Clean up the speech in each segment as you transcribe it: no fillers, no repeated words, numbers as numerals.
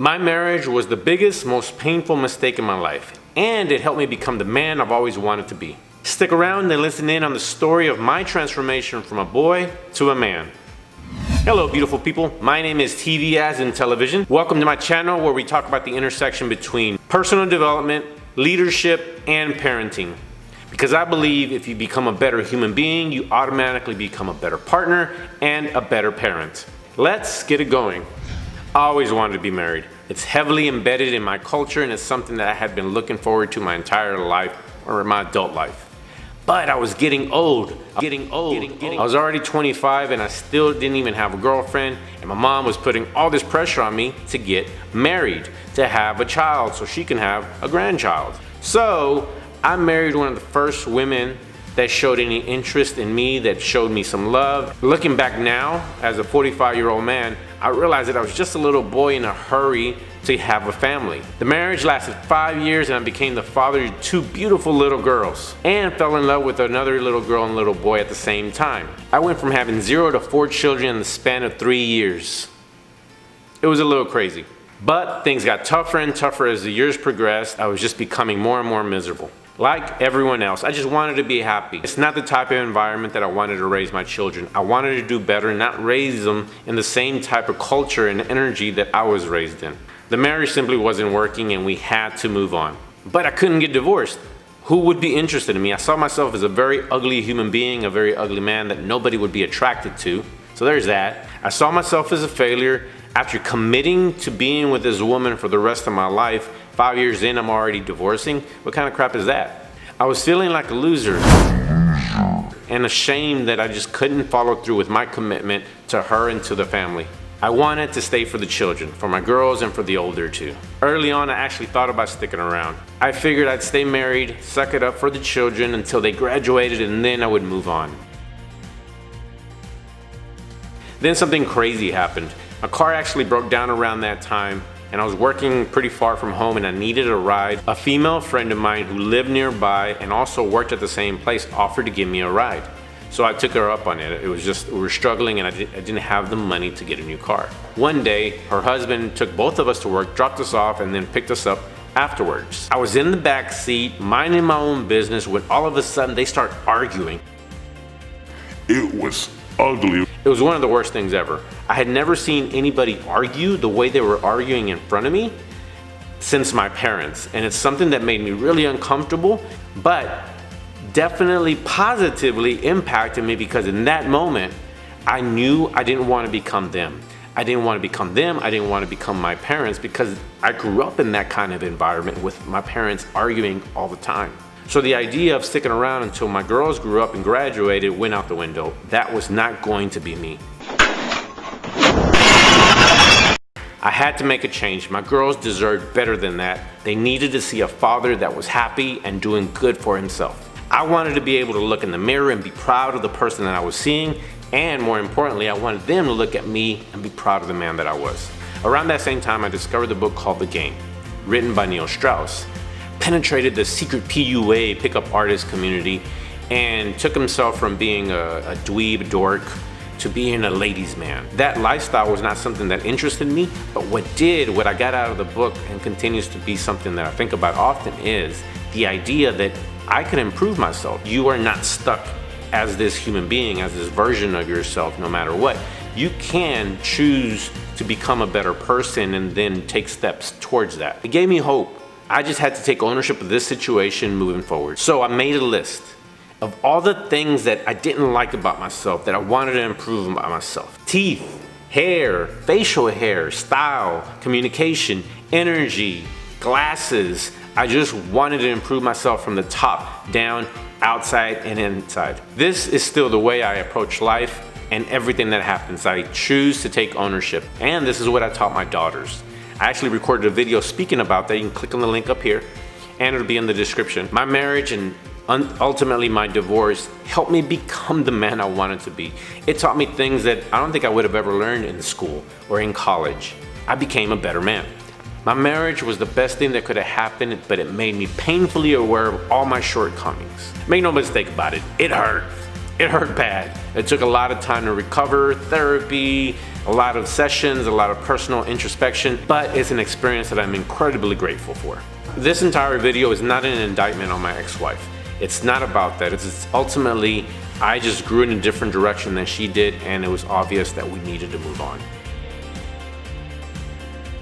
My marriage was the biggest, most painful mistake in my life, and it helped me become the man I've always wanted to be. Stick around and listen in on the story of my transformation from a boy to a man. Hello beautiful people, my name is TV as in television. Welcome to my channel where we talk about the intersection between personal development, leadership, and parenting. Because I believe if you become a better human being, you automatically become a better partner and a better parent. Let's get it going. I always wanted to be married. It's heavily embedded in my culture and it's something that I had been looking forward to my entire life, or my adult life. But I was getting old. I was already 25 and I still didn't even have a girlfriend, and my mom was putting all this pressure on me to get married, to have a child so she can have a grandchild. So I married one of the first women that showed any interest in me, that showed me some love. Looking back now, as a 45-year-old man, I realized that I was just a little boy in a hurry to have a family. The marriage lasted 5 years and I became the father of two beautiful little girls and fell in love with another little girl and little boy at the same time. I went from having 0 to 4 children in the span of 3 years. It was a little crazy. But things got tougher and tougher as the years progressed. I was just becoming more and more miserable. Like everyone else, I just wanted to be happy. It's not the type of environment that I wanted to raise my children. I wanted to do better and not raise them in the same type of culture and energy that I was raised in. The marriage simply wasn't working and we had to move on. But I couldn't get divorced. Who would be interested in me? I saw myself as a very ugly human being, a very ugly man that nobody would be attracted to. So there's that. I saw myself as a failure. After committing to being with this woman for the rest of my life, 5 years in, I'm already divorcing. What kind of crap is that? I was feeling like a loser and ashamed that I just couldn't follow through with my commitment to her and to the family. I wanted to stay for the children, for my girls and for the older two. Early on, I actually thought about sticking around. I figured I'd stay married, suck it up for the children until they graduated, and then I would move on. Then something crazy happened. My car actually broke down around that time, and I was working pretty far from home and I needed a ride. A female friend of mine who lived nearby and also worked at the same place offered to give me a ride. So I took her up on it. It was just, we were struggling and I didn't have the money to get a new car. One day, her husband took both of us to work, dropped us off, and then picked us up afterwards. I was in the back seat, minding my own business, when all of a sudden they start arguing. It was ugly. It was one of the worst things ever. I had never seen anybody argue the way they were arguing in front of me since my parents. And it's something that made me really uncomfortable, but definitely positively impacted me, because in that moment, I knew I didn't want to become them. I didn't want to become them. I didn't want to become my parents, because I grew up in that kind of environment with my parents arguing all the time. So the idea of sticking around until my girls grew up and graduated went out the window. That was not going to be me. I had to make a change. My girls deserved better than that. They needed to see a father that was happy and doing good for himself. I wanted to be able to look in the mirror and be proud of the person that I was seeing, and more importantly, I wanted them to look at me and be proud of the man that I was. Around that same time, I discovered the book called The Game, written by Neil Strauss. Penetrated the secret PUA pickup artist community and took himself from being a dweeb dork to being a ladies' man. That lifestyle was not something that interested me, but what I got out of the book and continues to be something that I think about often is the idea that I can improve myself. You are not stuck as this human being, as this version of yourself, no matter what. You can choose to become a better person and then take steps towards that. It gave me hope. I just had to take ownership of this situation moving forward. So I made a list of all the things that I didn't like about myself, that I wanted to improve about myself. Teeth, hair, facial hair, style, communication, energy, glasses. I just wanted to improve myself from the top down, outside and inside. This is still the way I approach life and everything that happens. I choose to take ownership. And this is what I taught my daughters. I actually recorded a video speaking about that. You can click on the link up here and it'll be in the description. My marriage and ultimately my divorce helped me become the man I wanted to be. It taught me things that I don't think I would have ever learned in school or in college. I became a better man. My marriage was the best thing that could have happened, but it made me painfully aware of all my shortcomings. Make no mistake about it, it hurt. It hurt bad. It took a lot of time to recover, therapy, a lot of sessions, a lot of personal introspection, but it's an experience that I'm incredibly grateful for. This entire video is not an indictment on my ex-wife. It's not about that. It's ultimately, I just grew in a different direction than she did, and it was obvious that we needed to move on.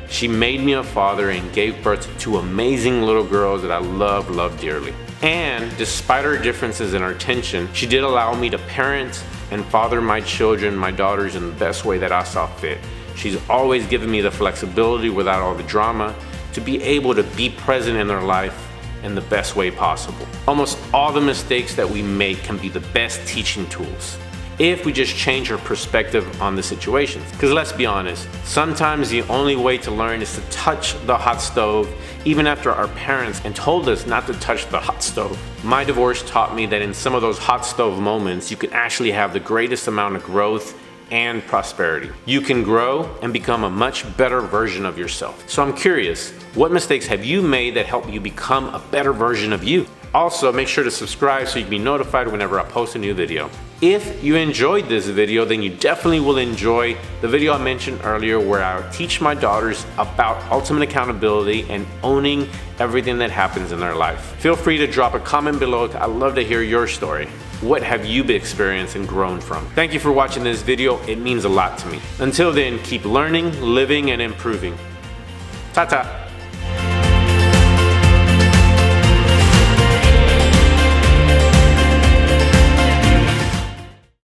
She made me a father and gave birth to 2 amazing little girls that I love dearly. And despite our differences in our tension, she did allow me to parent and father my children, my daughters, in the best way that I saw fit. She's always given me the flexibility without all the drama to be able to be present in their life in the best way possible. Almost all the mistakes that we make can be the best teaching tools if we just change our perspective on the situations. Because let's be honest, sometimes the only way to learn is to touch the hot stove, even after our parents and told us not to touch the hot stove. My divorce taught me that in some of those hot stove moments, you can actually have the greatest amount of growth and prosperity. You can grow and become a much better version of yourself. So I'm curious, what mistakes have you made that help you become a better version of you? Also, make sure to subscribe so you can be notified whenever I post a new video. If you enjoyed this video, then you definitely will enjoy the video I mentioned earlier where I teach my daughters about ultimate accountability and owning everything that happens in their life. Feel free to drop a comment below. I'd love to hear your story. What have you experienced and grown from? Thank you for watching this video. It means a lot to me. Until then, keep learning, living, and improving. Ta-ta.